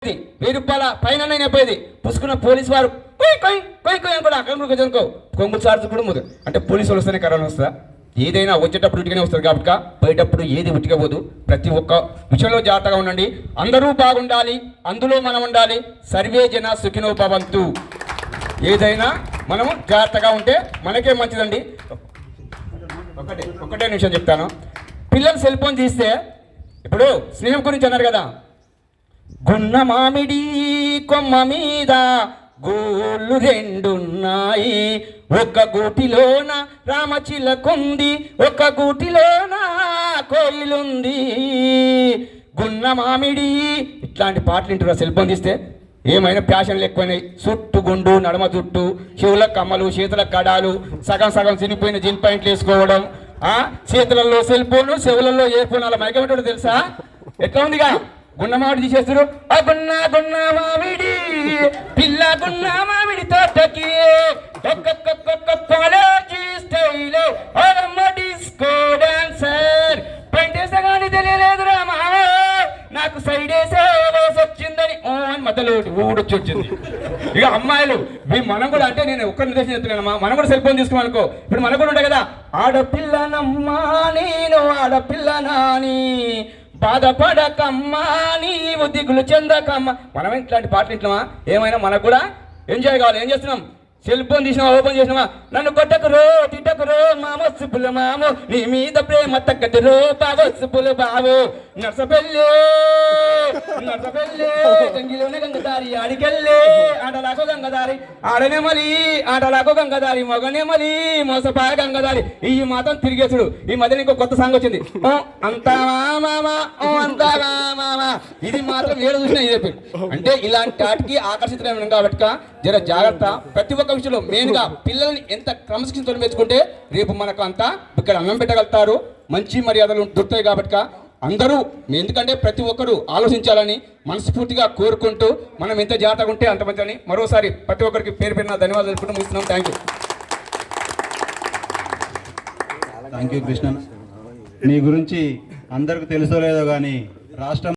₹1000 పైన అయిపోయేది. పుసుకున్న పోలీసు వారు అక్కడ కొంగు చార్జ్ కూడా ముందు అంటే పోలీసులు వస్తేనే కరోనా వస్తుందా? ఏదైనా వచ్చేటప్పుడు ఉట్టిగానే వస్తుంది కాబట్టి పోయేటప్పుడు ఏది ఉట్టిగా పోదు. ప్రతి ఒక్క విషయంలో జాగ్రత్తగా ఉండండి. అందరూ బాగుండాలి, అందులో మనం ఉండాలి. సర్వే జన సుఖినో భవంతు. ఏదైనా మనము జాగ్రత్తగా ఉంటే మనకే మంచిదండి. ఒకటే నిమిషం చెప్తాను. పిల్లలు సెల్ ఫోన్ తీస్తే ఇప్పుడు స్నేహం గురించి అన్నారు కదా, గున్న మామిడి కొమ్మ మీద గోళ్ళు రెండున్నాయి, ఒక గూటిలోన రామచిలకుంది, ఒక గూటిలోన కోయిలుంది. గున్న మామిడి ఇట్లాంటి పాటలు వింటారు సెల్ ఫోన్ తీస్తే. ఏమైనా ప్యాషన్లు ఎక్కువైనాయి. చుట్టు గుండు, నడమ చుట్టు, చెవుల కమ్మలు, చేతుల కడాలు, సగం సగం చినిపోయిన జిన్ పాయింట్లు వేసుకోవడం, చేతులలో సెల్ ఫోన్, చెవులలో ఇయర్ ఫోన్. అలా మైకమేటో తెలుసా? ఎట్లా ఉందిగా గున్న మామిడి తీసేస్తారు. గున్న గున్న మామిడి పిల్ల గున్న మామిడి తోటకి కాలేజీ స్టైల్ డిస్కో డాన్సర్ పంటేసగాని తెలియలేదురా మామ, నాకు సైడ్ వేసే వచ్చిందని అని మధ్యలో ఊడొచ్చి వచ్చింది. ఇక అమ్మాయిలు మనం కూడా అంటే నేను ఒక్క నిర్దేశం చెప్తున్నానమ్మా, మనం కూడా సెల్ ఫోన్ తీసుకున్నాం అనుకో. ఇప్పుడు మనకు కూడా ఉంటాయి కదా, ఆడపిల్లనమ్మా నేను ఆడపిల్లనాని బాధపడకమ్మా నీవు దిగులు చెందకమ్మా. మనం ఇట్లాంటి పాటలు ఇంట్లోమా? ఏమైనా మనకు కూడా ఎంజాయ్ కావాలి. ఏం చేస్తున్నాం? సెల్ ఫోన్ తీసినావా, ఓపెన్ చేసినావా? నన్ను కొట్టకురో తిట్టకురో మామస్సుపుల మాము, నీ మీద ప్రేమ తగ్గదురో బావస్సుపుల బావు. నర్సపెల్లే నర్సపెల్లే గంగిలోనే గంగదారి ఆడికెళ్ళే ఆటలాకో గంగదారి, ఆడనేమలి ఆటలాకో గంగదారి, మొగనేమలి మోసపాయ గంగదారి. ఈ మాత్రం తిరిగేసుడు. ఈ మధ్య ఇంకో కొత్త సాంగ్ వచ్చింది, అంతా మామా అంతా మామా. ఇది మాత్రం ఏడు చూసినా ఇదే పేరు. అంటే ఇలాంటి వాటికి ఆకర్షితులైన కాబట్టి జర జాగ్రత్త. ప్రతి ఒక్క విషయంలో మెయిన్గా పిల్లల్ని ఎంత క్రమశిక్షణతో మెచ్చుకుంటే రేపు మనకు అంతా ఇక్కడ అన్నం పెట్టగలుగుతారు, మంచి మర్యాదలు దొరుకుతాయి. కాబట్టి అందరూ, ఎందుకంటే ప్రతి ఒక్కరూ ఆలోచించాలని మనస్ఫూర్తిగా కోరుకుంటూ మనం ఎంత జాగ్రత్తగా ఉంటే అంత మంచిదని మరోసారి ప్రతి ఒక్కరికి పేరు పేరున ధన్యవాదాలు తెలుపుకుంటూ ముగిస్తున్నాం. Thank you Krishna. నీ గురించి అందరికి తెలుసో లేదో కానీ రాష్ట్రం